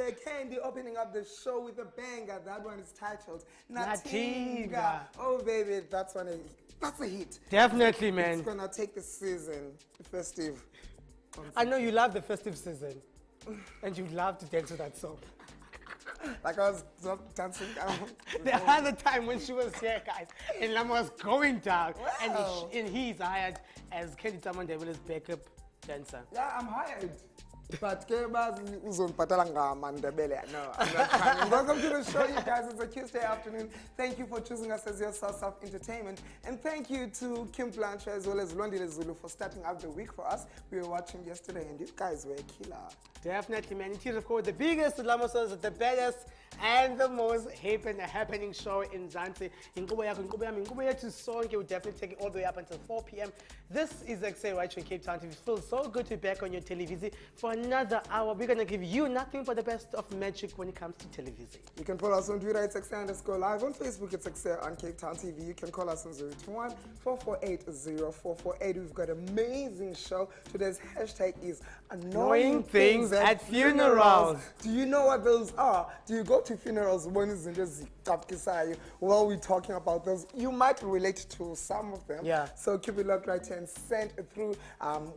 there, Candy, opening up the show with a banger. That one is titled Natinga. Oh, baby, that's a hit. Definitely, man. It's gonna take the season festive. I know you love the festive season, and you love to dance to that song. Like I was dancing down. The other time when she was here, guys, and Lama was going down, Wow. and he's hired as Candy Tamandebele's backup dancer. Yeah, I'm hired. But no, I'm not coming. Welcome to the show, you guys. It's a Tuesday afternoon. Thank you for choosing us as your source of entertainment. And thank you to Kim Blanche as well as Londi Zulu for starting up the week for us. We were watching yesterday and you guys were a killer. Definitely, man. It is, of course, the biggest, the baddest, and the most hip and happening show in Zante. We'll definitely take it all the way up until 4 p.m. This is Ekse right here in Cape Town. It feels so good to be back on your television for another hour. We're going to give you nothing but the best of magic when it comes to television. You can follow us on Twitter, it's Ekse_live. On Facebook, it's Ekse on Cape Town TV. You can call us on 021-448-0448. We've got an amazing show. Today's hashtag is annoying things at funerals. Do you know what those are? Do you go to funerals when it's in just while we're talking about those? You might relate to some of them. Yeah. So keep it locked right here and send it through hashtag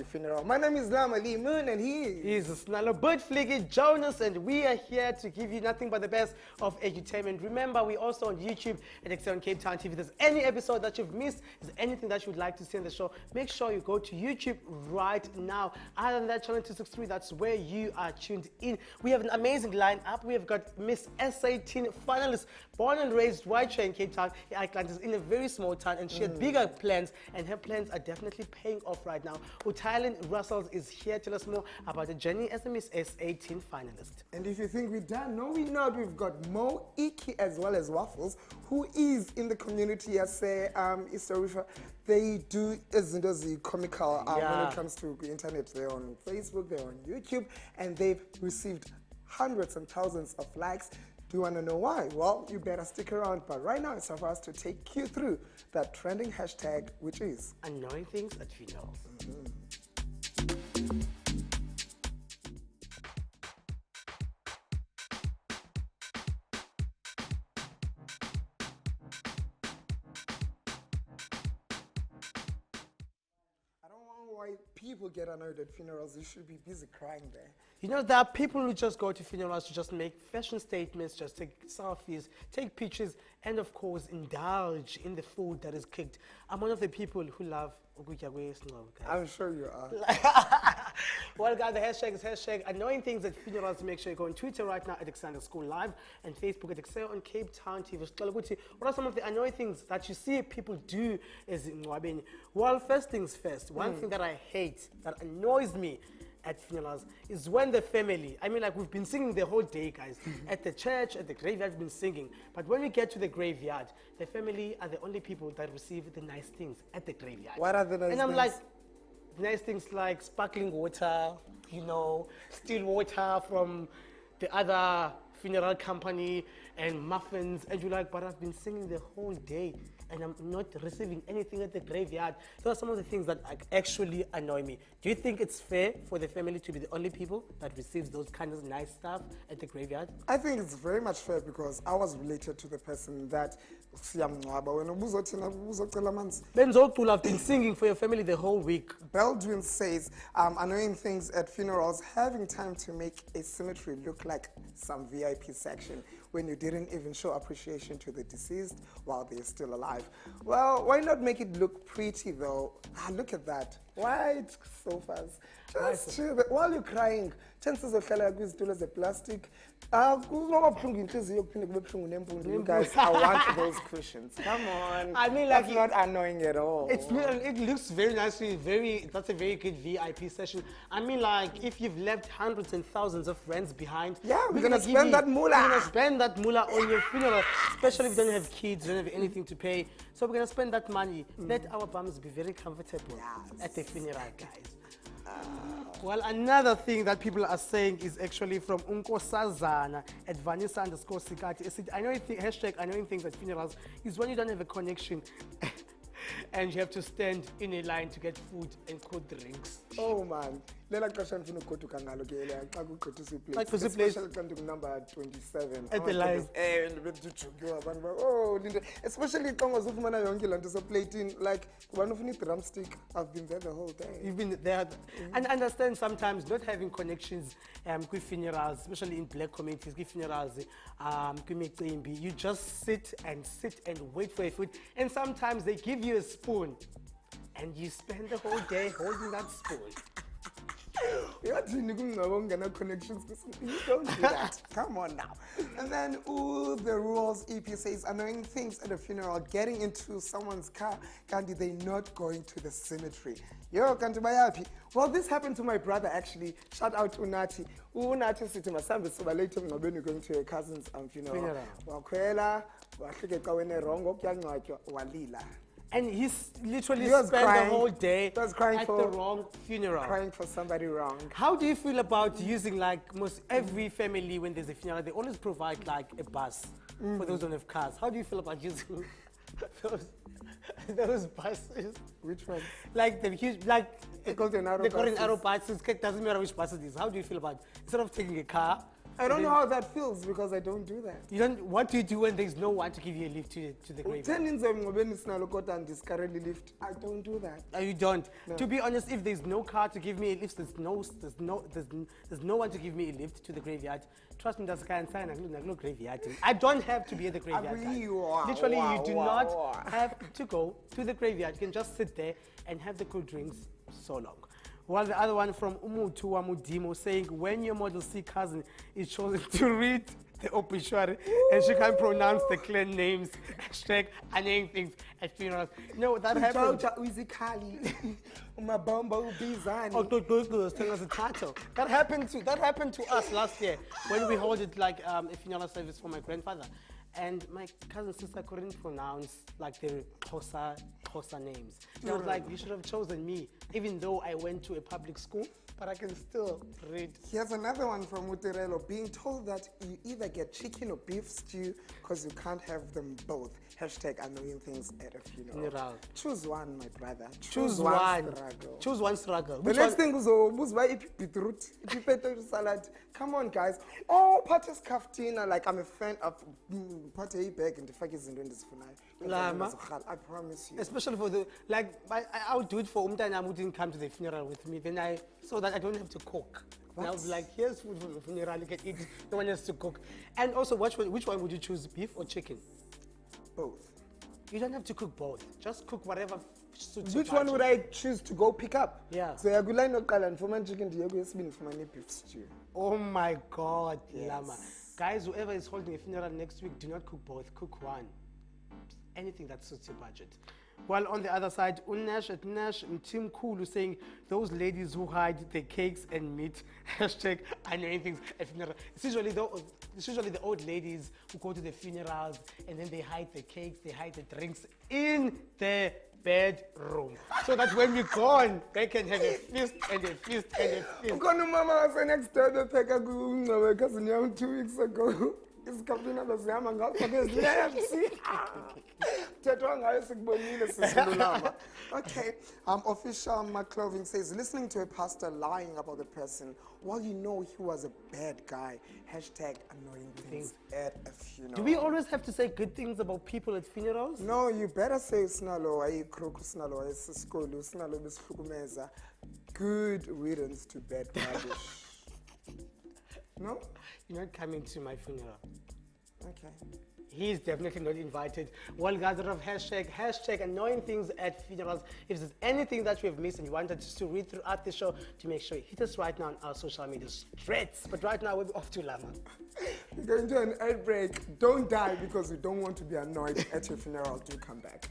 funeral. My name is Lama Lee Moon and he is Snallo Fliggy Jonas, and we are here to give you nothing but the best of entertainment. Remember, we're also on YouTube at Ekse on Cape Town TV. If there's any episode that you've missed, is there anything that you would like to see on the show, make sure you go to YouTube right now. Other than that, channel 263, that's where you are tuned in. We have an amazing lineup. We have got Miss SA Teen finalist, born and raised right here in Cape Town, Atlantis, in a very small town, and she had bigger plans, and her plans are definitely paying off right now. Tylana Ann Russel is here to tell us more about the journey as a Miss SA Teen finalist. And if you think we're done, no, we're not. We've got Mo, Ekse, as well as Waffles, who is in the community as Easter. They do the comical when it comes to the internet. They're on Facebook, they're on YouTube, and they've received hundreds and thousands of likes. Do you want to know why? Well, you better stick around. But right now, it's time for us to take you through that trending hashtag, which is annoying things at funerals. Why people get annoyed at funerals. You should be busy crying there. You know, there are people who just go to funerals to just make fashion statements, just take selfies, take pictures, and of course, indulge in the food that is cooked. I'm one of the people who love ukutya kwesinqo, guys. I'm sure you are. Well, guys, the hashtag is hashtag annoying things at funerals. Make sure you go on Twitter right now at Ekse_live and Facebook at Ekse on Cape Town TV. What are some of the annoying things that you see people do as in Nwabeni? Well, first things first, one thing that I hate, that annoys me at funerals, is when the family, I mean, like, we've been singing the whole day, guys. At the church, at the graveyard, we've been singing. But when we get to the graveyard, the family are the only people that receive the nice things at the graveyard. What are the nice things? And I'm like, nice things like sparkling water, you know, still water from the other funeral company, and muffins. And you're like, but I've been singing the whole day and I'm not receiving anything at the graveyard. Those are some of the things that actually annoy me. Do you think it's fair for the family to be the only people that receives those kinds of nice stuff at the graveyard? I think it's very much fair because I was related to the person that Benzo, I've been singing for your family the whole week. Beldwin says, annoying things at funerals, having time to make a cemetery look like some VIP section when you didn't even show appreciation to the deceased while they're still alive. Well, why not make it look pretty though? Look at that. White sofas. Just chill. While you're crying, chances of kwizitulo plastic. You guys, I want those cushions. Come on. I mean, like, that's not annoying at all. It looks very nicely, that's a very good VIP session. I mean, like, if you've left hundreds and thousands of friends behind, yeah, we're gonna spend that moolah. We're gonna spend that moolah on your funeral, especially if you don't have kids, don't have anything to pay. So we're gonna spend that money. Let our bums be very comfortable at the funeral, guys. Well, another thing that people are saying is actually from Unkosazana at Vanessa_Sikati. Hashtag annoying things at funerals is when you don't have a connection and you have to stand in a line to get food and cold drinks. Oh man, lela xesha ndifuna ugoduka ngalo ke leya xa kugqithisa Xa kugqithisa especially xa ndikunumber 27 At the line. ndibejujukiwe abantu uba oh Linda, especially xa ungazufumana yonke laa nto seplatini like ubani ufuna i-drumstick. I've been there the whole day. You've been there. And understand sometimes not having connections with funerals, especially in black communities, with funerals, you just sit and wait for a food. And sometimes they give you a spoon and you spend the whole day holding that spoon. Uyathini kungcaba ungena connections? You don't do that. Come on now. And then, ooh, the rules. EP says annoying things at a funeral, getting into someone's car, Kandi, they not going to the cemetery. Yo, Kandi Bayapi. Well, this happened to my brother actually. Shout out to Unati. Unati sithi masambe soba later ngobeni going to a cousin's funeral. Wakhwela, wahlike xa wene wrong okuyangcwatywa walila. And he's literally was spent crying. the whole day He was crying at for- the wrong funeral. Crying for somebody wrong. How do you feel about using, like, most every family when there's a funeral, they always provide like a bus for those who don't have cars. How do you feel about using those buses? Which one? Like the huge, like They call them arrow they call it buses. arrow buses. It doesn't matter which bus it is. How do you feel about it? Instead of taking a car? I don't know how that feels because I don't do that. You don't. What do you do when there's no one to give you a lift to the graveyard? Utheninze ngobeni sinalo kodwa ndiscarrely lift. I don't do that. You don't. To be honest, if there's no car to give me a lift, there's no one to give me a lift to the graveyard. Trust me, that's kind of no graveyard. I don't have to be at the graveyard. guys. Literally, you do not have to go to the graveyard. You can just sit there and have the cool drinks so long. While the other one from Umutu Wamudimo saying, when your Model C cousin is chosen to read the obituary and she can't pronounce the clan names, hashtag annoying things at funerals. No, that happened. That happened to us last year when we held it like a funeral service for my grandfather. And my cousin sister couldn't pronounce like the Xhosa names. And I was like, you should have chosen me, even though I went to a public school, but I can still read. Here's another one from Mutirelo, being told that you either get chicken or beef stew because you can't have them both. Hashtag annoying things at a funeral. Choose one, my brother. Choose one. Struggle. Choose one struggle. The next thing is beetroot, potato salad. Come on, guys. Oh, parties kaftina. Like I'm a fan of party bag and the fuck is in this Lama. I promise you. Especially for the, like, I would do it for Umtana who didn't come to the funeral with me. Then so that I don't have to cook. And I'll be like, here's food for the funeral, you can eat. No one has to cook. And also, which one would you choose, beef or chicken? Both. You don't have to cook both. Just cook whatever suits Which your one budget. would I choose to go pick up? Yeah. So I line of color and for my chicken, the for my beef stew. Oh my God, Yes. Lama. Guys, whoever is holding a funeral next week, do not cook both, cook one. Anything that suits your budget. While on the other side, Unash at Nash and Tim Kulu saying, those ladies who hide the cakes and meat, hashtag annoying things at funeral. It's usually the old ladies who go to the funerals and then they hide the cakes, they hide the drinks in their bedroom. So that when we're gone, they can have a feast and a feast and a feast. Ukona mama was next door the peka ku cousin yam 2 weeks ago. It's coming up as yam ngakho ke lepsi. Thethwa ngayo sikubonile sisilulama. Okay, official McClothing says, listening to a pastor lying about the person while you know he was a bad guy. Hashtag annoying things at a funeral. Do we always have to say good things about people at funerals? No, you better say Snalo, ayikroku Snalo, ayisiskolu, Snalo besihlukumeza. Good riddance to bad rubbish. No? You're not coming to my funeral. Okay. He's definitely not invited. Well, guys, a lot of hashtag annoying things at funerals. If there's anything that we have missed and you wanted us to read throughout the show, to make sure you hit us right now on our social media threads. But right now, we're off to Lama. We're going to an ad break. Don't die because you don't want to be annoyed at your funeral. Do come back.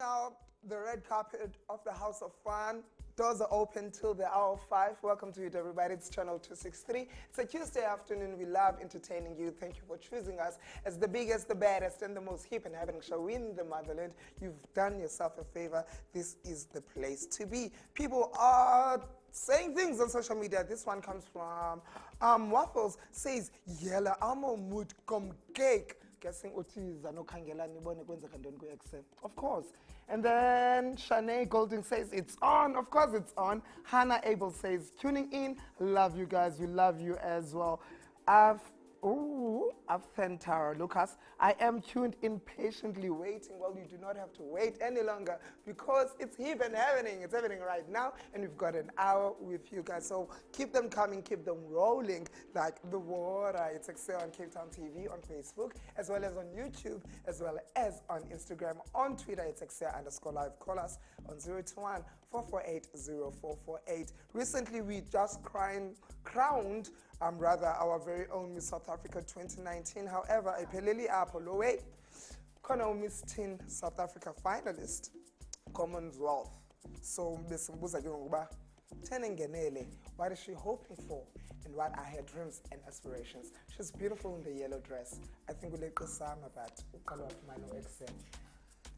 Now, the red carpet of the House of Fun. Doors are open till the hour 5. Welcome to it, everybody. It's Channel 263. It's a Tuesday afternoon. We love entertaining you. Thank you for choosing us as the biggest, the baddest, and the most hip and happening show in the motherland. You've done yourself a favor. This is the place to be. People are saying things on social media. This one comes from Waffles. Says, Yella, amo mood come cake. guessing uthi zanokhangela nibone kwenzeka ntoni ku-Ekse. Of course. And then Shanae Golding says it's on. Of course it's on. Hannah Abel says tuning in. Love you guys. We love you as well. Tara Lucas, I am tuned in patiently waiting. Well, you do not have to wait any longer because it's even happening. It's happening right now, and we've got an hour with you guys. So keep them coming, keep them rolling like the water. It's Ekse on Cape Town TV on Facebook, as well as on YouTube, as well as on Instagram. On Twitter, it's Ekse_live. Call us on 021 448 0448. Recently, we just crowned our very own Miss South Africa 2019. However, ipheleli apho lo way khona Miss Teen South Africa finalist Commonwealth. So besimbuza ke ngokuba Tenengenele, what is she hoping for and what are her dreams and aspirations? She's beautiful in the yellow dress. I think we'll let the song about uqala wafumana Ekse.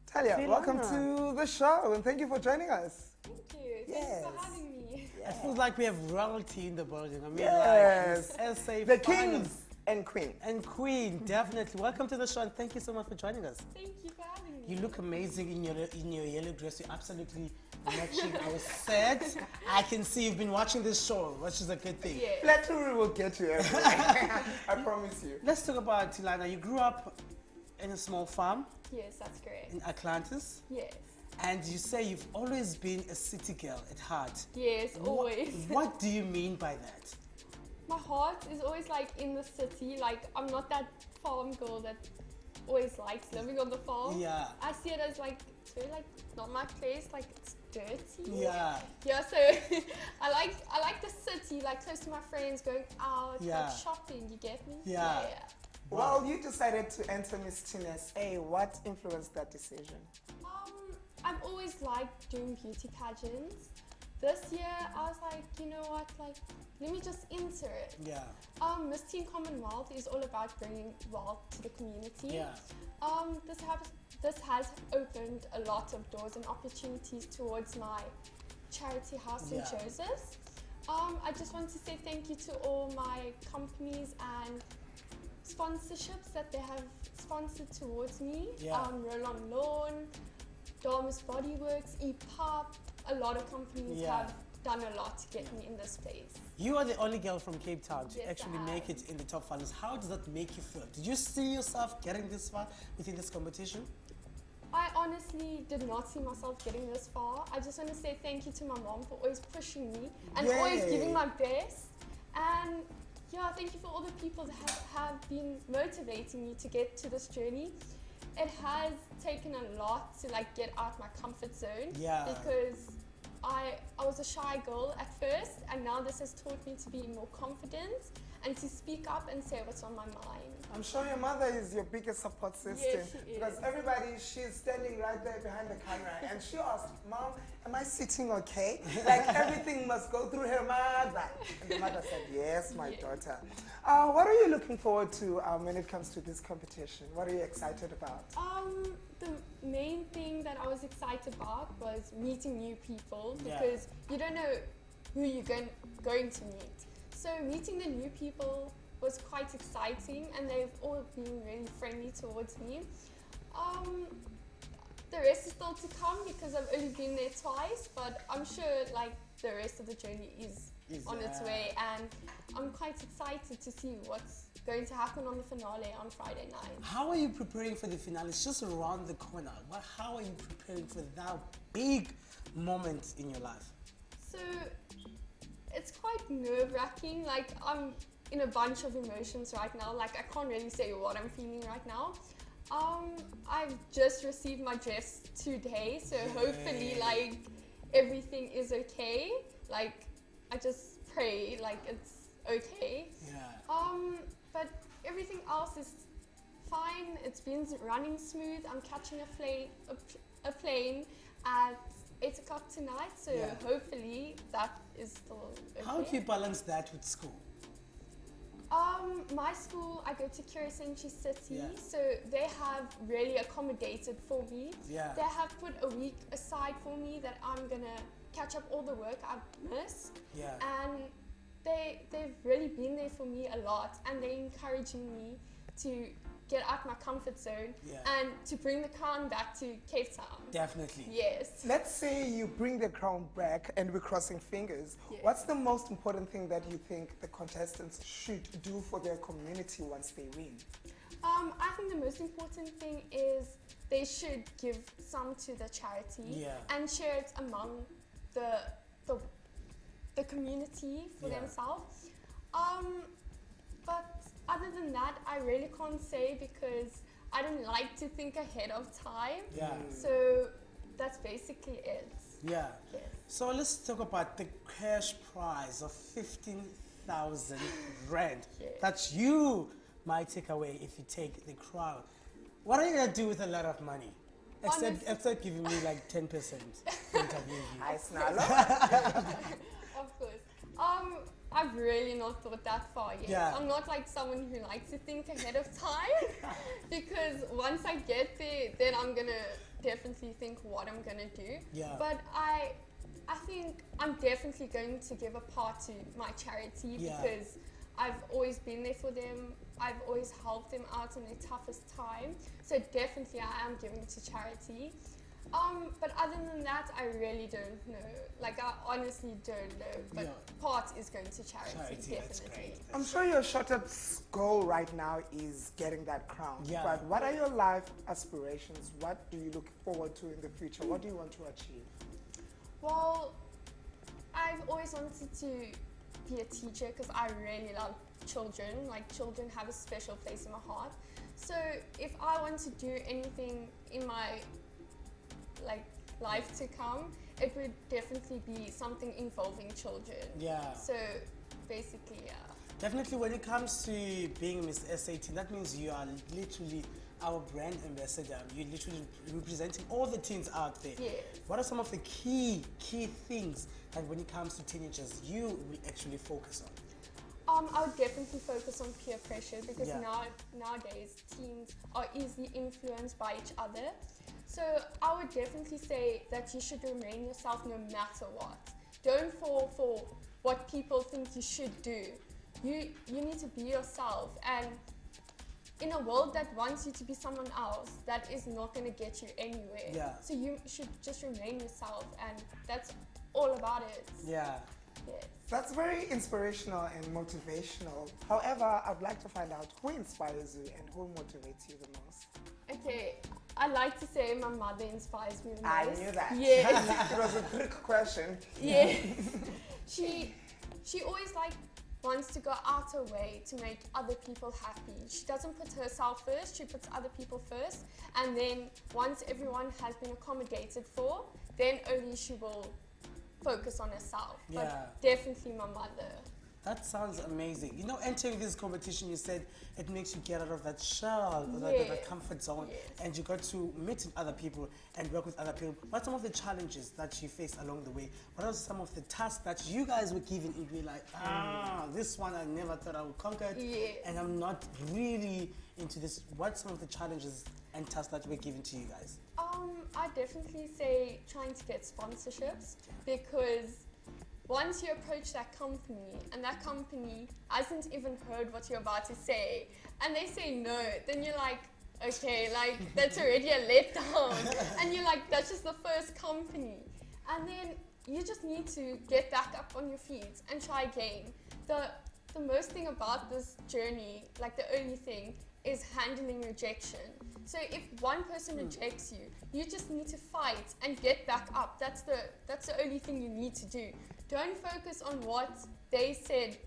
Talia, welcome to the show and thank you for joining us. Thank you. Thanks for having me. It feels like we have royalty in the building. I mean, Yes. like SA The finalists. kings and queen. And queen, definitely. Welcome to the show and thank you so much for joining us. Thank you for having me. You look amazing in your yellow dress. You're absolutely matching our set. I can see you've been watching this show, which is a good thing. Yeah. Flattery will get you everywhere. I promise you. Let's talk about Tylana. You grew up in a small farm Yes, that's correct. in Atlantis. Yes. And you say you've always been a city girl at heart. Yes, always. What do you mean by that? My heart is always like in the city. Like I'm not that farm girl that always likes living on the farm. Yeah. I see it as like it's very like not my place. Like it's dirty. Yeah. Yeah. So I like the city. Like close to my friends, going out, Yeah. like shopping. You get me? Yeah. Well, you decided to enter Miss Teen SA. What influenced that decision? I've always liked doing beauty pageants. This year, I was like, you know what, like, let me just enter it. Yeah. Miss Teen Commonwealth is all about bringing wealth to the community. Yeah. This has opened a lot of doors and opportunities towards my charity house in Yeah. Joseph's. I just want to say thank you to all my companies and sponsorships that they have sponsored towards me. Yeah. Roll On Lawn, Damas Body Works, E-Pop, a lot of companies Yeah. have done a lot to get me in this place. You are the only girl from Cape Town to Yes, actually I make am. it in the top finals. How does that make you feel? Did you see yourself getting this far within this competition? I honestly did not see myself getting this far. I just want to say thank you to my mom for always pushing me and always Yay. giving my best. And yeah, thank you for all the people that have been motivating me to get to this journey. It has taken a lot to like get out my comfort zone. Yeah. Because I was a shy girl at first, and now this has taught me to be more confident and to speak up and say what's on my mind. I'm sure your mother is your biggest support system. Yes, she is. Because she's standing right there behind the camera and she asked, Mom, am I sitting okay? Like everything must go through her mother. And the mother said, yes, my daughter. What are you looking forward to when it comes to this competition? What are you excited about? The main thing that I was excited about was meeting new people Yeah. because you don't know who you're going to meet. So meeting the new people was quite exciting and they've all been really friendly towards me. The rest is still to come because I've only been there twice, but I'm sure like the rest of the journey is on its way, and I'm quite excited to see what's going to happen on the finale on Friday night. How are you preparing for the finale? It's just around the corner. How are you preparing for that big moment in your life? So it's quite nerve-wracking. Like I'm in a bunch of emotions right now. Like I can't really say what I'm feeling right now. I've just received my dress today, so hopefully like everything is okay. Like I just pray like it's okay. Yeah. But everything else is fine. It's been running smooth. I'm catching a plane at 8 o'clock tonight, so Yeah. hopefully that is still okay. How do you balance that with school? My school, I go to Century City, Yeah. so they have really accommodated for me. Yeah. They have put a week aside for me that I'm gonna catch up all the work I've missed. Yeah. And they've really been there for me a lot, and they're encouraging me to get out my comfort zone Yeah. and to bring the crown back to Cape Town. Definitely. Yes. Let's say you bring the crown back and we're crossing fingers. Yes. What's the most important thing that you think the contestants should do for their community once they win? I think the most important thing is they should give some to the charity Yeah. and share it among the community for Yeah. themselves. But other than that, I really can't say because I don't like to think ahead of time. Yeah. So that's basically it. Yeah. Yes. So let's talk about the cash prize of 15,000 rand Yes. that you might take away if you take the crown. What are you gonna do with a lot of money? Honestly- Except giving me like 10% for interviewing you. Hi, Snalo. Of course. I've really not thought that far yet. Yeah. I'm not like someone who likes to think ahead of time because once I get there, then I'm gonna definitely think what I'm gonna do. Yeah. But I think I'm definitely going to give a part to my charity Yeah. because I've always been there for them. I've always helped them out in their toughest time. So definitely I am giving to charity. But other than that, I really don't know. Like, I honestly don't know. But Yeah. part is going to charity, Charity, that's definitely. great. I'm sure your shortest goal right now is getting that crown. Yeah. But what are your life aspirations? What do you look forward to in the future? What do you want to achieve? Well, I've always wanted to be a teacher because I really love children. Like, children have a special place in my heart. So if I want to do anything in my life to come, it would definitely be something involving children. Yeah. So basically, yeah. Definitely when it comes to being Miss SA, that means you are literally our brand ambassador. You're literally representing all the teens out there. Yes. What are some of the key things that when it comes to teenagers you will actually focus on? I would definitely focus on peer pressure because Yeah. nowadays teens are easily influenced by each other. So I would definitely say that you should remain yourself no matter what. Don't fall for what people think you should do. You need to be yourself, and in a world that wants you to be someone else, that is not going to get you anywhere. Yeah. So you should just remain yourself, and that's all about it. Yeah. Yes. That's very inspirational and motivational. However, I'd like to find out who inspires you and who motivates you the most. Okay, I like to say my mother inspires me the most. I knew that. Yes. It was a trick question. Yes. She always wants to go out her way to make other people happy. She doesn't put herself first, she puts other people first, and then once everyone has been accommodated for, then only she will focus on herself. Yeah. But definitely my mother. That sounds amazing. You know, entering this competition, you said it makes you get out of that shell, that Yes. comfort zone, Yes. and you got to meet with other people and work with other people. What are some of the challenges that you faced along the way? What are some of the tasks that you guys were given? You'd be like, this one I never thought I would conquer it, Yes. and I'm not really into this. What's some of the challenges and tasks that were given to you guys? I definitely say trying to get sponsorships because once you approach that company and that company hasn't even heard what you're about to say and they say no, then you're like, okay, that's already a letdown. And you're like, that's just the first company. And then you just need to get back up on your feet and try again. The most thing about this journey, the only thing, is handling rejection. So if one person rejects you, you just need to fight and get back up. That's the only thing you need to do. Don't focus on what they said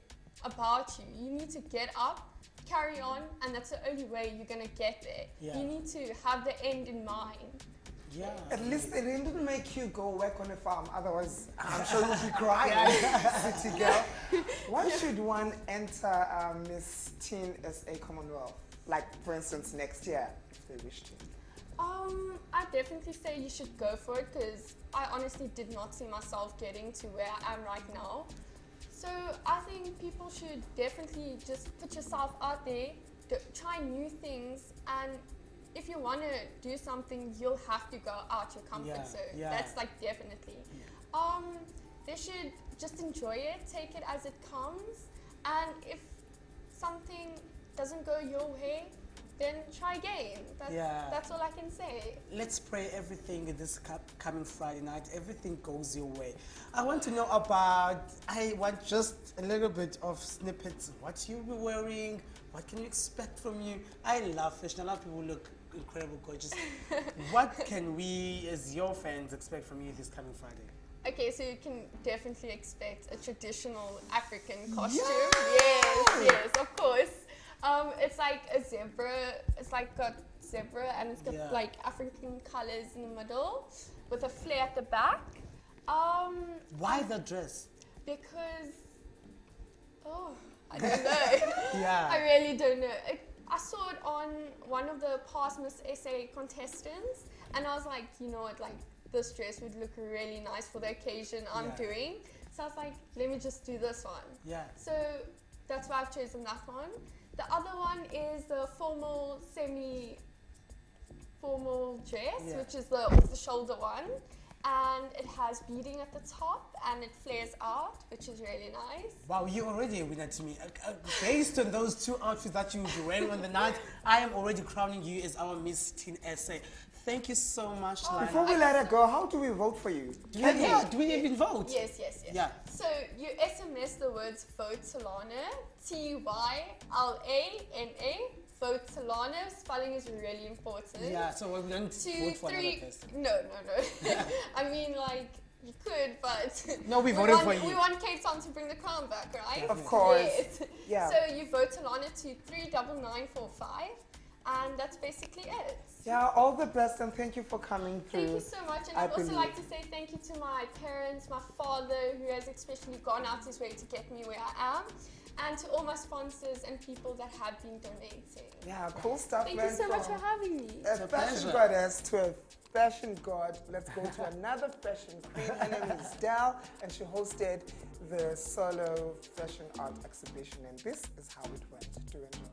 about you. You need to get up, carry on, and that's the only way you're gonna get there. Yeah. You need to have the end in mind. Yeah. At least they didn't make you go work on a farm, otherwise I'm sure you'd be crying, city girl. Why should one enter Miss Teen SA Commonwealth? For instance, next year, if they wish to. I definitely say you should go for it because I honestly did not see myself getting to where I am right now. So I think people should definitely just put yourself out there, try new things, and if you want to do something, you'll have to go out your comfort zone. yeah. That's definitely. They should just enjoy it, take it as it comes, and if something doesn't go your way, then try again. That's all I can say. Let's pray everything this coming Friday night, everything goes your way. I want to know about, I want just a little bit of snippets. What you'll be wearing, what can you expect from you? I love fashion. A lot of people look incredible, gorgeous. What can we, as your fans, expect from you this coming Friday? Okay, so you can definitely expect a traditional African costume. Yeah. Yes, of course. It's like a zebra. It's like got zebra and it's got like African colors in the middle with a flare at the back. Why the dress? Because, I don't know. Yeah. I really don't know. I saw it on one of the past Miss Ekse contestants, and I was like, you know what, like this dress would look really nice for the occasion I'm doing. So I was like, let me just do this one. Yeah. So that's why I've chosen that one. The other one is the formal, semi-formal dress, which is the off-the-shoulder one. And it has beading at the top and it flares out, which is really nice. Wow, you're already a winner to me. Based on those two outfits that you'll be wearing on the night, I am already crowning you as our Miss Teen SA. Thank you so much, Tylana. Before we let her go, how do we vote for you? Do we even vote? Yes. Yeah. So you SMS the words vote Tylana, Tylana, vote Tylana. Spelling is really important. Yeah, so we don't vote for another person. No. I mean, like, you could, but no, we voted for you. We want Cape Town to bring the crown back, right? Of course. Yes. Yeah. So you vote Tylana to 39945, and that's basically it. Yeah, all the best and thank you for coming through. Thank you so much, and I'd also like to say thank you to my parents, my father, who has especially gone out his way to get me where I am, and to all my sponsors and people that have been donating. Yeah, cool stuff. Thank you so much for having me. A fashion goddess to a fashion god. Let's go to another fashion queen. Her name is Del, and she hosted the solo fashion art exhibition, and this is how it went. Do enjoy.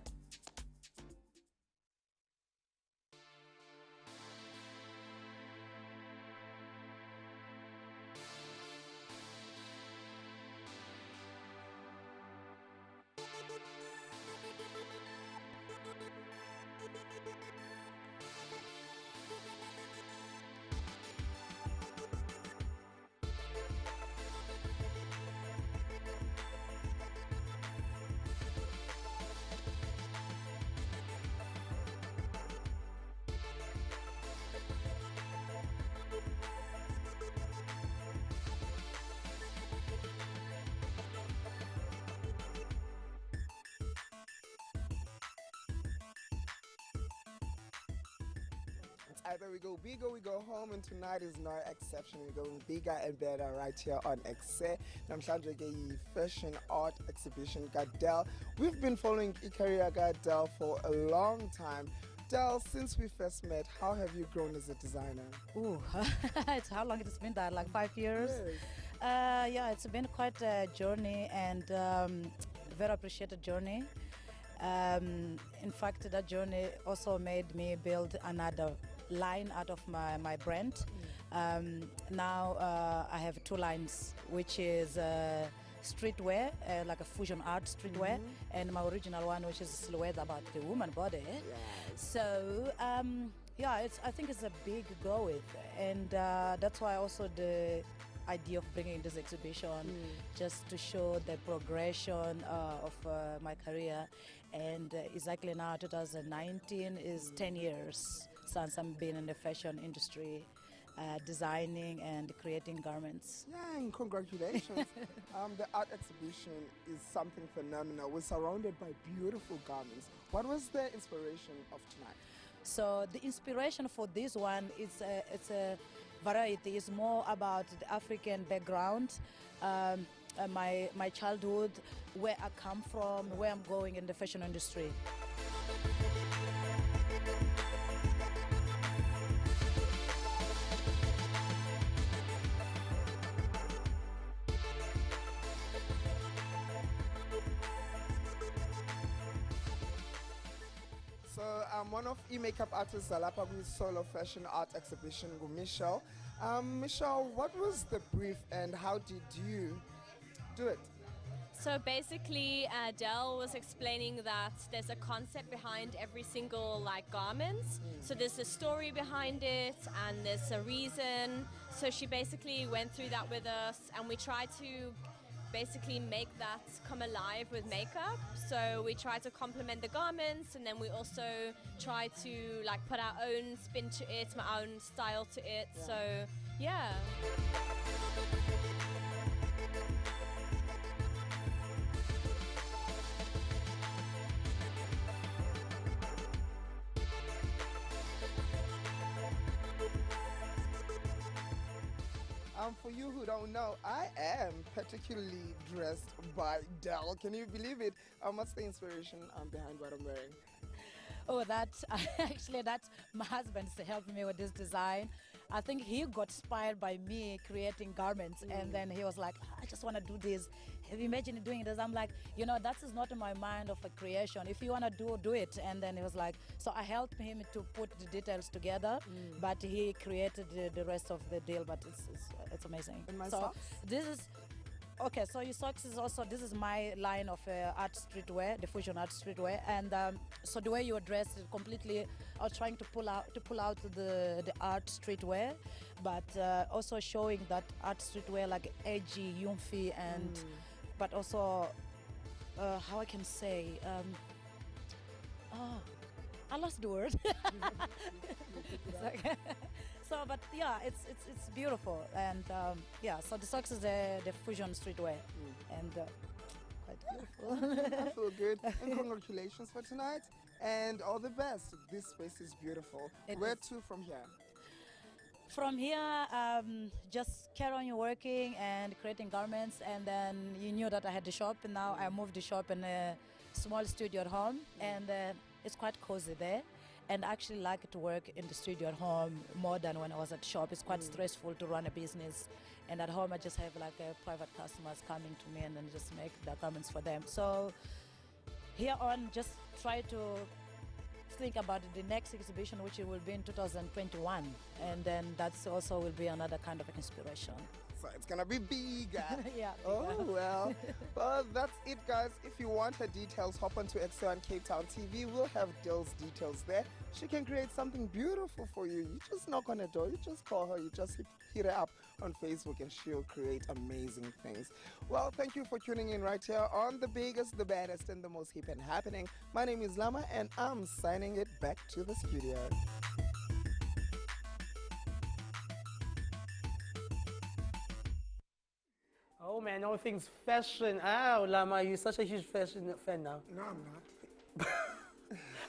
Either we go big or we go home, and tonight is no exception. We're going bigger and better right here on Ekse. Namhlanje ke fashion art exhibition Del. We've been following career Del for a long time. Del, since we first met, how have you grown as a designer? Ooh, it's how long it's been? That like 5 years. Yes. Yeah, it's been quite a journey and very appreciated journey. In fact, that journey also made me build another line out of my brand. Now I have 2 lines, which is streetwear, like a fusion art streetwear, and my original one, which is silhouette about the woman body. Yes. So yeah, I think it's a big go with, and that's why also the idea of bringing this exhibition, just to show the progression of my career. And exactly now 2019 is 10 years since I've been in the fashion industry, designing and creating garments. Yeah, and congratulations. The art exhibition is something phenomenal. We're surrounded by beautiful garments. What was the inspiration of tonight? So the inspiration for this one is it's a variety. It's more about the African background, my childhood, where I come from, where I'm going in the fashion industry. So one of e-makeup artists Zalapa with solo fashion art exhibition with Michelle. Michelle, what was the brief and how did you do it? So basically, Dell was explaining that there's a concept behind every single like garment. So there's a story behind it, and there's a reason. So she basically went through that with us, and we tried to basically make that come alive with makeup. So we try to complement the garments, and then we also try to like put our own spin to it, my own style to it. So yeah. For you who don't know, I am particularly dressed by Dell. Can you believe it? What's the inspiration behind what I'm wearing? Oh, that's actually that's my husband's helping me with this design. I think he got inspired by me creating garments, and then he was like, I just want to do this. Have you imagined doing this? I'm like, you know, that is not in my mind of a creation. If you want to do it. And then he was like, so I helped him to put the details together, but he created the rest of the deal. But it's amazing. And my so socks? this is. Okay, so your socks is also, this is my line of art streetwear, the fusion art streetwear, and so the way you're dressed is completely, I was trying to pull out the art streetwear, but also showing that art streetwear like edgy, yumphy, and but also how I can say, I lost the word. So, but yeah, it's beautiful, and yeah. So the socks is the fusion streetwear, and quite beautiful. I feel good. And congratulations for tonight, and all the best. This space is beautiful. Where to from here? From here, just carry on working and creating garments, and then you knew that I had the shop, and now I moved the shop in a small studio at home, and it's quite cozy there. And I actually like to work in the studio at home more than when I was at shop. It's quite stressful to run a business, and at home I just have like private customers coming to me and then just make the garments for them. So here on, just try to think about the next exhibition, which it will be in 2021, and then that's also will be another kind of inspiration. So it's gonna be bigger. Yeah. Oh well. Well, that's it, guys. If you want her details, hop onto Ekse on Cape Town TV. We'll have Dill's details there. She can create something beautiful for you. You just knock on her door. You just call her. You just hit her up on Facebook, and she'll create amazing things. Well, thank you for tuning in right here on the biggest, the baddest, and the most hip and happening. My name is Lama, and I'm signing it back to the studio. Oh man, all things fashion. Oh, Lama, you're such a huge fashion fan now. No, I'm not.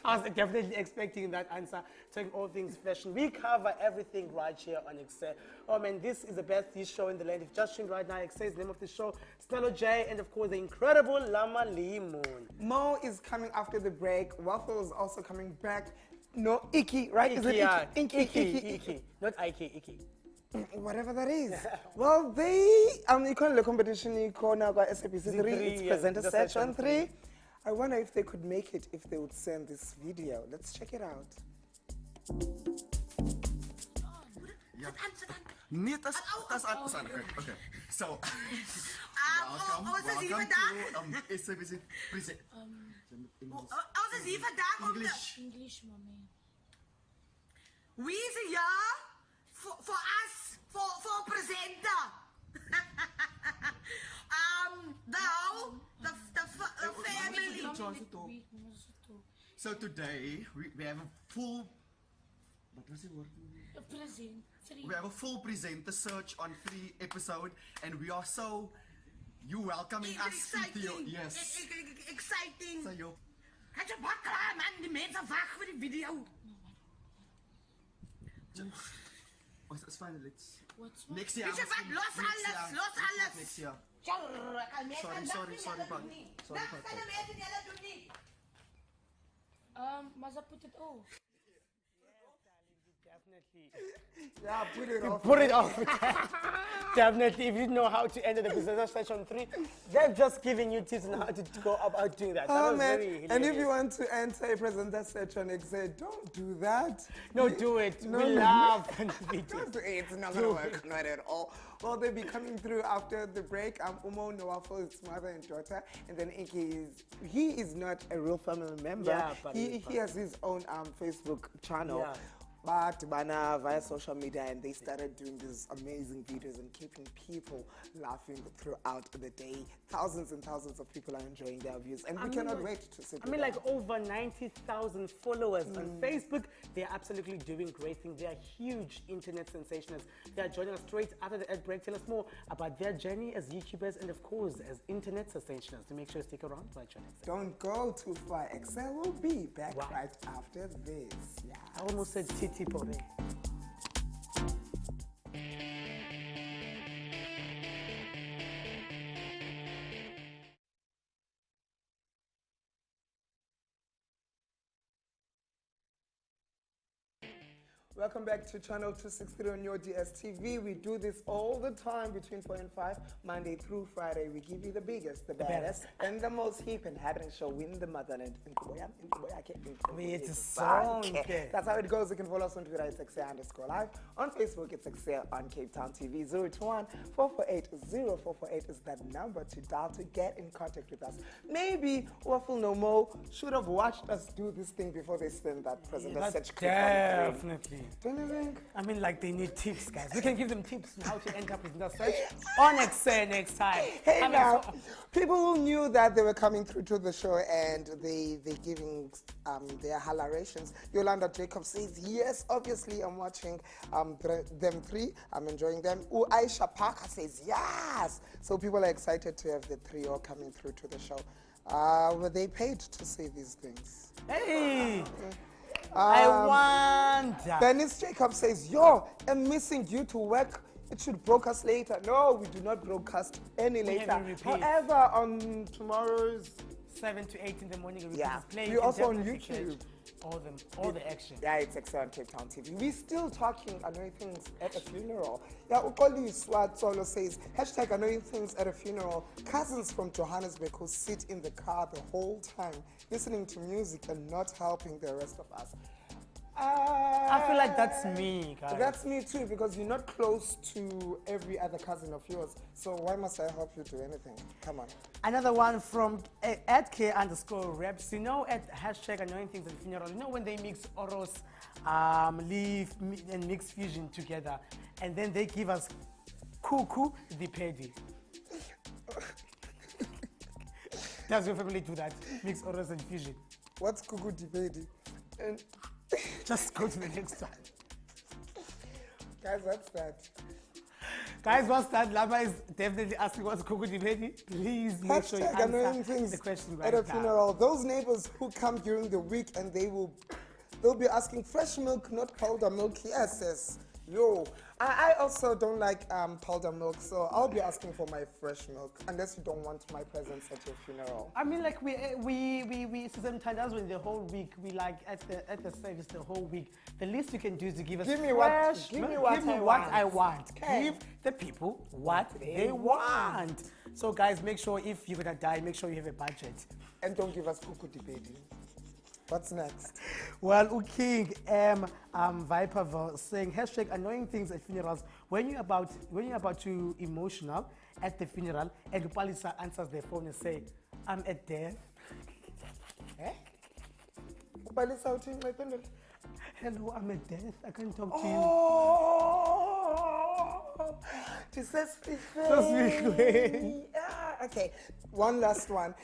I was definitely expecting that answer, saying all things fashion. We cover everything right here on Ekse. Oh man, this is the best dish show in the land. If just tuned right now, Ekse is the name of the show. Stella J, and of course the incredible Lama Lee Moon. Mo is coming after the break. Waffle is also coming back. No, Iki, right? Iki, Is it yeah. Iki? Iki. Not Ike, Iki. Whatever that is. Well, they you can look competition you call now got SABC 3. It's yeah, presenter the section 3. I wonder if they could make it, if they would send this video. Let's check it out. Ja. Nee, tas okay. So, welcome to SABC Present. Ons is hier vandaag om English, mommy. Wie is hier voor us, voor presenter? The family. So today we have a full. What was the word? We have a full presenter search on 3 episode, and we are so you welcoming us to you. Yes. Exciting. So you. Had je wat klaar, man? Die mensen wachten voor die video. It's fine. Let's. Next year. Weet je wat? Los alles. Next year. Sorry, man. Sorry, Dat kan de mensen niet doen niet. Maar ze put it off. Yes, darling, definitely. Yeah, put it off. Put it off. Definitely, if you didn't know how to enter the presenter session 3, they're just giving you tips on how to go about doing that. That Oh was man, very hilarious. and if you want to enter a presenter section, Ekse, don't do that. No, do it. No, We no. love when we do Don't do it. It's not gonna work, not at all. Well, they'll be coming through after the break. Umo Nwafo is mother and daughter, and then Ekse he is not a real family member. Yeah, but he has his own Facebook channel. Yeah. But Bana via social media, and they started doing these amazing videos and keeping people laughing throughout the day. Thousands and thousands of people are enjoying their views, and we cannot wait to see. I mean, like over 90,000 followers on Facebook. They are absolutely doing great things. They are huge internet sensationals. They are joining us straight after the ad break. Tell us more about their journey as YouTubers and, of course, as internet sensationals. To make sure to stick around right your next. Don't go too far. Ekse will be back right after this. Yeah. I almost said Titi Pore. Welcome back to Channel 263 on your DSTV. We do this all the time between 4 and 5, Monday through Friday. We give you the biggest, the baddest, and the most hip and happening show in the motherland. It's a song. That's how it goes. You can follow us on Twitter. It's Ekse_live. On Facebook, it's Ekse on Cape Town TV. 021-448-0448 is that number to dial to get in contact with us. Maybe Waffle No Mo should have watched us do this thing before they send that presenter search clip on the screen. Definitely. Don't you think? I mean, like, they need tips, guys. We can give them tips on how to enter presenter search on Ekse next time. Hey I mean, now, people who knew that they were coming through to the show and they're giving their halarations. Yolanda Jacob says, yes, obviously I'm watching them three. I'm enjoying them. Aisha Parker says, yes. So people are excited to have the three all coming through to the show. Were they paid to say these things? hey, I wonder. Dennis Jacob says, yo, I'm missing due to work. It should broadcast later. No, we do not broadcast any later. have a repeat. However, on tomorrow's 7 to 8 in the morning, we Yeah. play. We're also on YouTube. All the action. Yeah, it's Ekse on Cape Town TV. We're still talking annoying things at a funeral. Yeah, Ukoli Swat Solo says, hashtag annoying things at a funeral. Cousins from Johannesburg who sit in the car the whole time, listening to music and not helping the rest of us. I feel like that's me, guys. That's me too, because you're not close to every other cousin of yours. So why must I help you do anything? Come on. Another one from @K_reps. You know, at hashtag annoying things at funeral. You know when they mix Oros, leaf and mix fusion together, and then they give us Kuku the Pedi. Does your family do that? Mix Oros and fusion. What's Kuku Dibedi? And Just go to the next one. guys, what's that? Guys, what's that? Lama is definitely asking what's Kuku the Pedi. Please make sure you Hashtag annoying answer things the question at right a now. funeral. Those neighbors who come during the week and they'll be asking fresh milk, not powder milk. Yes, yes. Yo, I also don't like powder milk, so I'll be asking for my fresh milk unless you don't want my presence at your funeral. I mean, like we sometimes when the whole week we like at the service the whole week. The least you can do is to give us Give me fresh what milk. I want. Okay. Give the people what they want. So guys, make sure if you're gonna die, make sure you have a budget. And don't give us kuku debate. What's next? Well, King Viperville saying hashtag annoying things at funerals when you're about to emotional at the funeral and Upalisa answers their phone and say, I'm at death. Upalisa uthini xa iphendula? Hello, I'm at death. I can't talk to you. Oh, okay, one last one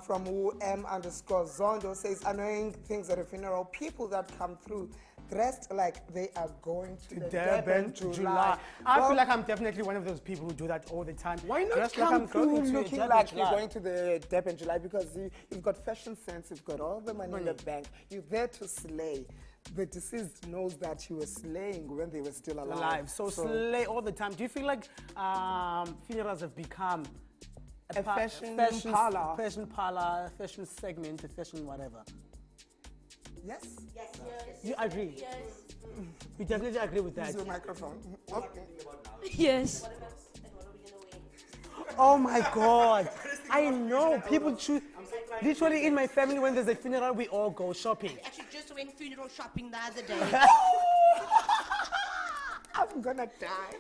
from M_Zondo says annoying things at a funeral. People that come through dressed like they are going to the Durban July. I feel like I'm definitely one of those people who do that all the time. Why not Dressed come like I'm through going to a looking Durban like July? you're going to the Durban July? Because you've got fashion sense, you've got all the money in the bank, you're there to slay. The deceased knows that you were slaying when they were still alive. So slay all the time. Do you feel like funerals have become a fashion parlor? Fashion parlor, fashion segment, a fashion whatever. Yes? You agree? Yes. We definitely agree with that. Use your microphone. Okay. Yes. Oh my God. I know people choose. Literally in my family, when there's a funeral, we all go shopping. Actually, just went funeral shopping the other day. I'm gonna die.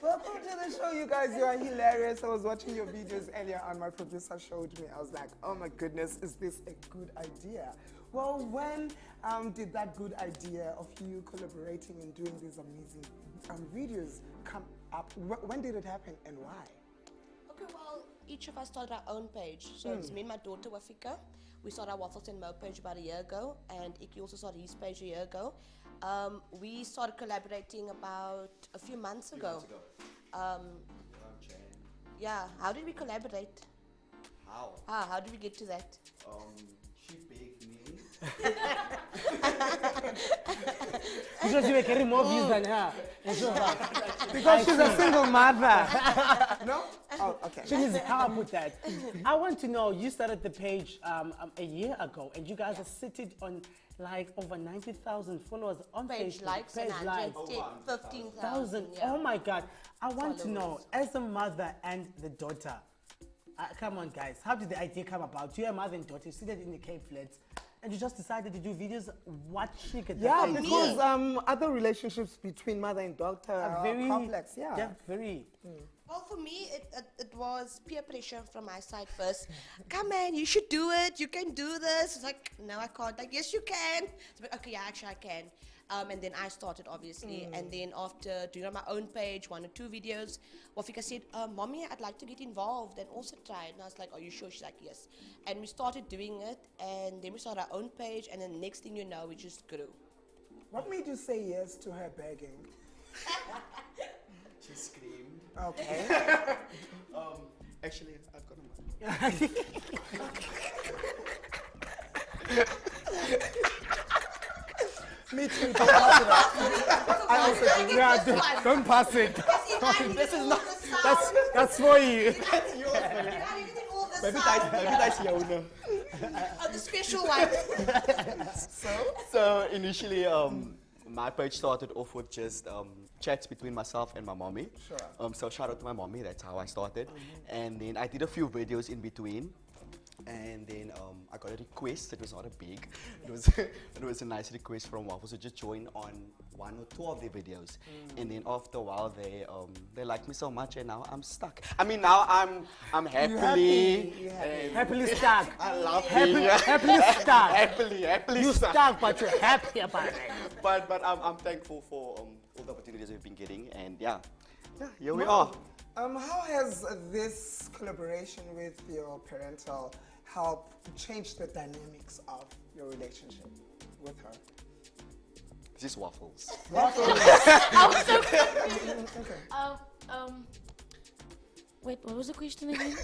Welcome to the show, you guys. You are hilarious. I was watching your videos earlier on. My producer showed me. I was like, oh my goodness, is this a good idea? Well, when did that good idea of you collaborating and doing these amazing videos come up? When did it happen and why? Okay, well, each of us started our own page. So it's me and my daughter, Wafika. We started our Waffles and Mo page about a year ago, and Ekse also started his page a year ago. We started collaborating about a few months ago. Yeah, how did we collaborate? How did we get to that? She begged me. Because you were getting more views than her. And she was like, Because she's a single mother. No? Oh, okay. she needs help with that. I want to know, you started the page a year ago, and you guys are sitting on like over 90,000 followers on Page Facebook. likes and 15,000. Yeah. Oh my God. I want to know, as a mother and the daughter, come on guys, how did the idea come about? You're a mother and daughter, you seated in the Cape Flats, and you just decided to do videos. What triggered that? Yeah, because other relationships between mother and daughter are very complex. Yeah. Yeah, very. Well, for me, it was peer pressure from my side first. Come on, you should do it. You can do this. It's like, no, I can't. Like, yes, you can. It's like, okay, yeah, actually, I can. And then I started, obviously. And then after doing on my own page, 1 or 2 videos, Wafika said, Mommy, I'd like to get involved and also try it. And I was like, are you sure? She's like, yes. And we started doing it. And then we started our own page. And then the next thing you know, we just grew. What made you say yes to her begging? She screamed. Okay. Actually, I've got a mic. Me too. Don't pass it up. I also do. Yeah, don't pass it. This is not. That's for you. Maybe that's your owner. Oh, the special one. So initially, my page started off with just chats between myself and my mommy. Sure. So shout out to my mommy, that's how I started. And then I did a few videos in between. And then I got a request. It was not a big. It was a nice request from Waffles to just join on 1 or 2 of their videos. And then after a while, they liked me so much, and now I'm stuck. I mean, now I'm happily Happily stuck. I love Happily stuck. happily You stuck, but you're happy about it. But I'm thankful for all the opportunities we've been getting, and yeah, here we are. How has this collaboration with your parental help change the dynamics of your relationship with her? This is Waffles. Wait, what was the question again?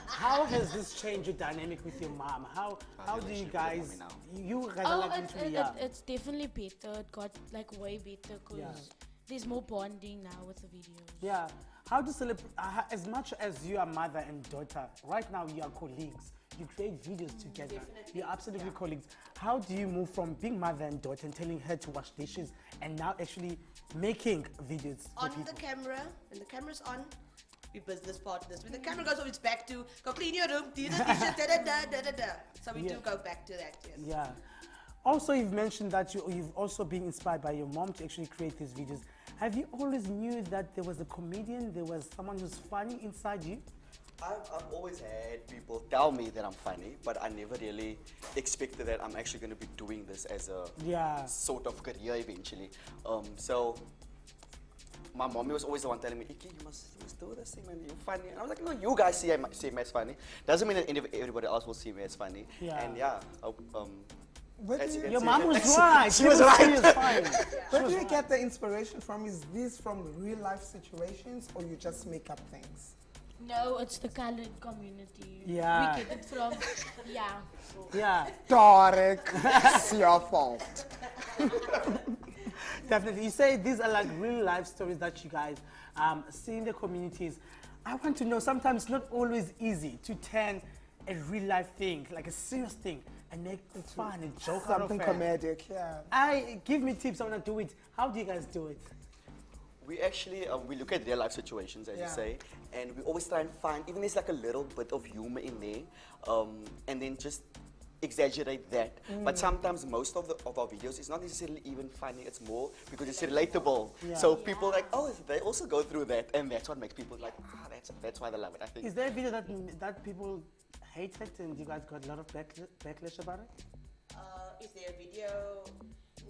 How has this changed your dynamic with your mom? How do you guys, you guys are like into It's definitely better. It got like way better because there's more bonding now with the videos. Yeah. How to celebrate, as much as you are mother and daughter, right now you are colleagues. You create videos together. Definitely. You're absolutely colleagues. How do you move from being mother and daughter and telling her to wash dishes and now actually making videos for On people? the camera, when the camera's on, we business partners. When the camera goes off, it's back to go clean your room, do the dishes, da-da-da. So we do go back to that, yes. Yeah. Also, you've mentioned that you've also been inspired by your mom to actually create these videos. Have you always knew that there was a comedian, there was someone who's funny inside you? I've always had people tell me that I'm funny, but I never really expected that I'm actually going to be doing this as a sort of career eventually. So my mommy was always the one telling me, Ekse, you must do this thing, man, you're funny. And I was like, no, you guys see me as funny. Doesn't mean that everybody else will see me as funny. Yeah. And yeah, your mom was right. She was right. Where do you get the inspiration from? Is this from real life situations or you just make up things? No, it's the colored community. Yeah. We get it from, Yeah. Tarek, it's your fault. Definitely. You say these are like real life stories that you guys see in the communities. I want to know, sometimes it's not always easy to turn a real life thing, like a serious thing, and make fun and joke out of Something it. comedic, yeah. Give me tips. I want to do it. How do you guys do it? We actually we look at real life situations, as Yeah. you say, and we always try and find, even if it's like a little bit of humor in there, and then just exaggerate that. But sometimes most of our videos is not necessarily even funny. It's more because it's relatable. Yeah. So people like, oh, they also go through that, and that's what makes people like, that's why they love it. I think. Is there a video that people hate it and you guys got a lot of backlash about it? Is there a video?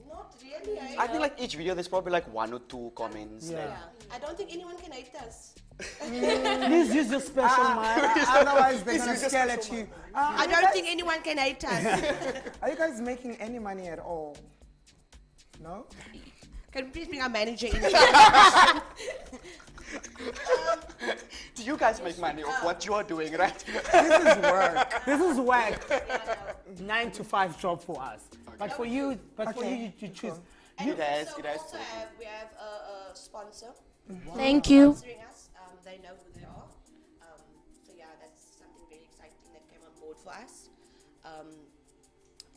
Not really. I think like each video there's probably like 1 or 2 comments. Yeah. Yeah. I don't think anyone can hate us. Please use your special mic. Otherwise, they're gonna use your scare at special you. I don't think anyone can hate us. Are you guys making any money at all? No? Can you please bring our manager in? Do you guys make money of what you are doing, right? This is work. This is work. 9 to 5 job for us. But for you, Okay. you choose. And It has- so it has also to. we have a sponsor. Thank you. Sponsoring us. They know who they are. So yeah, that's something very exciting that came on board for us.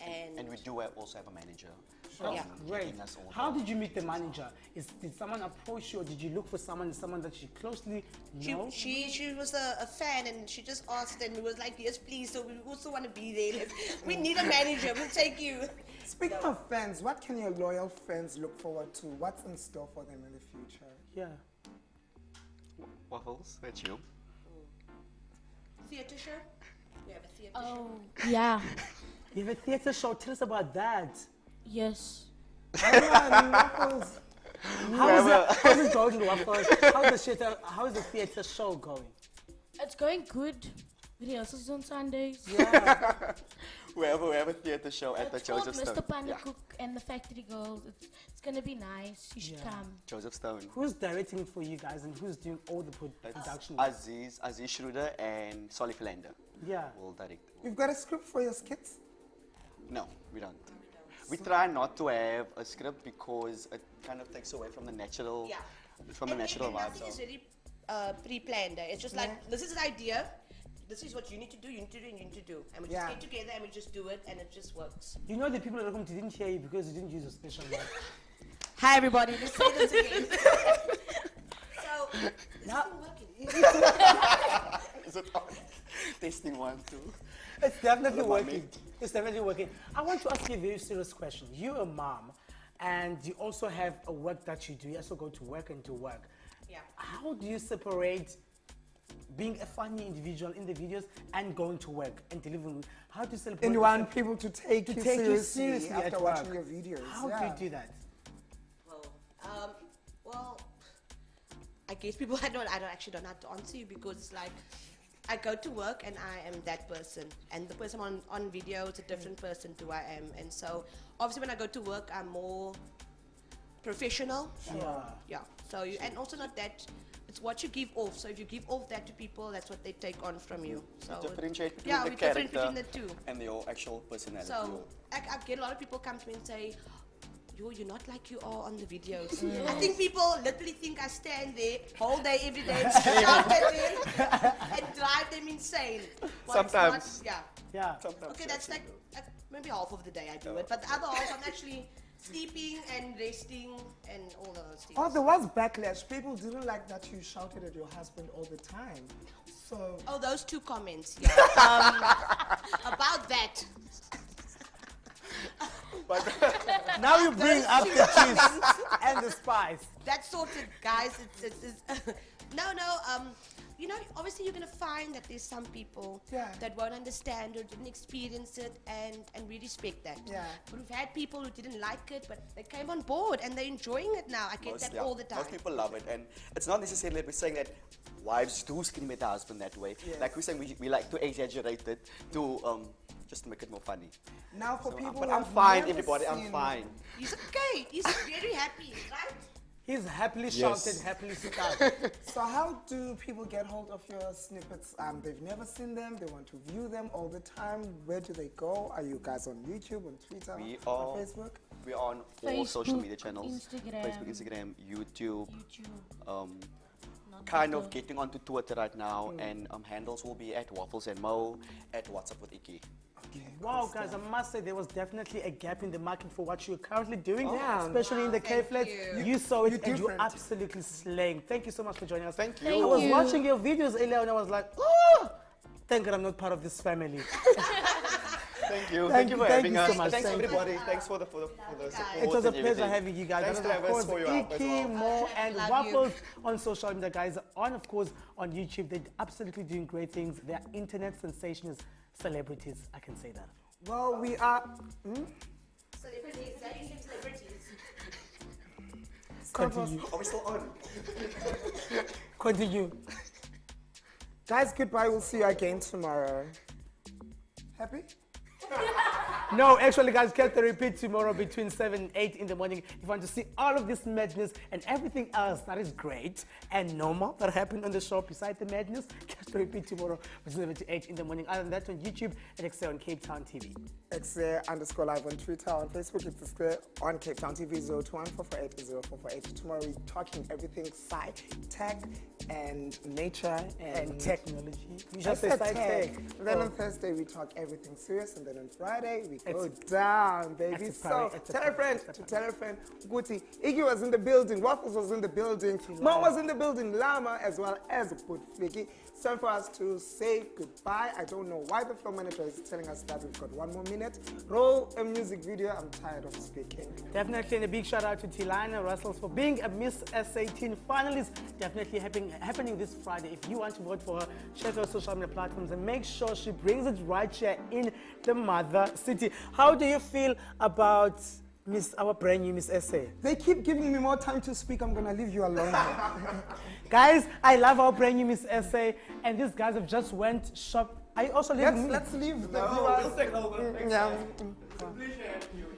And we do also have a manager. Yeah. Great. getting us all How the- did you meet the manager? Did someone approach you, or did you look for someone that you closely know? She was a fan and she just asked and was like, yes, please. So we also want to be there. We need a manager. We'll take you. Speaking of fans, what can your loyal fans look forward to? What's in store for them in the future? Yeah. Waffles, that's you. Theatre show. We have a theatre show. Oh, yeah. You have a theater show. Tell us about that. Yes. Waffles. How's it going, Waffles? How's the theater show going? It's going good. Rehearsals on Sundays. We have a theatre show at the It's called Joseph Stone. Mr. Panacook and the Factory Girls. It's gonna be nice. You should come. Joseph Stone. Who's directing it for you guys, and who's doing all the production? Aziz Schroeder and Solly Philander Yeah. will direct. You've got a script for your skits? No, we don't. We try not to have a script because it kind of takes away from the natural, Yeah. from the natural vibe. Nothing is So. really pre-planned. It's just like, this is an idea. This is what you need to do, you need to do, and you need to do. And we just Yeah. get together and we just do it and it just works. You know the people at home didn't hear you because you didn't use a special mic. Hi everybody, let's say this again. So, Now- it's still working. Is it on? Testing 1, 2. It's definitely Hello, mommy. working. It's definitely working. I want to ask you a very serious question. You're a mom, and you also have a work that you do. You also go to work and do work. Yeah. How do you separate being a funny individual in the videos and going to work and delivering? How do you celebrate? And you want people to take you take you seriously, seriously after at watching work. your videos. How do you do that? Well, I guess people, I don't actually don't have to answer you because it's like, I go to work and I am that person, and the person on video is a different person to I am, and so obviously when I go to work I'm more professional. Yeah. So you, and also not that, it's what you give off. So if you give off that to people, that's what they take on from you. So Differentiate between yeah, the we differentiate character between the two. and your actual personality. So I get a lot of people come to me and say, you're not like you are on the videos. I think people literally think I stand there whole day, every day, and shout at them and drive them insane. Well, it's Sometimes. not- yeah. Yeah. Sometimes Okay, you that's actually like do. maybe half of the day I do it, but the other half I'm actually sleeping and resting and all those things. Oh, there was backlash. People didn't like that you shouted at your husband all the time. So, Oh, those 2 comments, yeah. About that. Now you bring up the cheese and the spice. That's sorted, guys. It's you know, obviously you're gonna find that there's some people Yeah. that won't understand or didn't experience it, and we respect that. Yeah. But we've had people who didn't like it, but they came on board and they're enjoying it now. I get that all the time. Most people love it, and it's not necessarily that we're saying that wives do scream at their husband that way. Yes. Like we're saying, we like to exaggerate it to just to make it more funny. now for So, people but who I'm have fine, never everybody. I'm seen- fine. He's okay. He's very happy, right? He's happily Yes. shouted, happily shouted. So how do people get hold of your snippets? They've never seen them. They want to view them all the time. Where do they go? Are you guys on YouTube, on Twitter, We on are- Facebook? We're on all social Facebook, media channels. Instagram. Facebook, Instagram, YouTube. YouTube. Um, Not kind of getting onto Twitter right now, and handles will be at Waffles and Mo, at WhatsApp with Ekse. Wow, guys, I must say there was definitely a gap in the market for what you're currently doing, Yeah. especially in the Thank K-Flats. you. You saw it You're and you're different. absolutely slaying. Thank you so much for joining us. Thank I you. was you. watching your videos earlier and I was like, oh, thank God I'm not part of this family. Thank you. Thank you you, for thank having you us. so much. Thanks Thank you. everybody. Thanks for the support. It was a and pleasure everything. having you guys. Thanks, And of Travis, course, for your help as Ekse, well. Mo, and Love Waffles on social media, guys. On, of course, on YouTube. They're absolutely doing great things. They're internet sensations, celebrities. I can say that. Well, we are. Celebrities, that is celebrities. Continue. Are we still on? Continue. Guys, goodbye. We'll see you again tomorrow. Happy? No, actually, guys, catch the repeat tomorrow between 7 and 8 in the morning. If you want to see all of this madness and everything else that is great and normal that happened on the show beside the madness, catch the repeat tomorrow between 7 to 8 in the morning. Other than that, on YouTube and Ekse on Cape Town TV. Ekse_live on Twitter, on Facebook, it's Ekse on Cape Town TV 0214480448. Tomorrow we're talking everything tech and nature and Technology. You I just say said side tech. tech. Then Oh. on Thursday we talk everything serious, and then on Friday we go down, baby. It's a So party, it's a tell a party, friend it's a to tell a friend. Guti, Iggy was in the building, Waffles was in the building, Mo was in the building, Lama as well as Putfiki. It's time for us to say goodbye. I don't know why the floor manager is telling us that we've got 1 more minute. Roll a music video. I'm tired of speaking. Definitely, and a big shout out to Tylana Ann Russel for being a Miss SA Teen finalist. Definitely happening this Friday. If you want to vote for her, check her social media platforms and make sure she brings it right here in the mother city. How do you feel about our brand new Miss SA? They keep giving me more time to speak. I'm gonna leave you alone. Guys, I love our brand new Miss SA, and these guys have just went shop. Are you also leaving me? Let's leave the No, viewers. we'll take over. Thanks, Yeah. guys. Pleasure.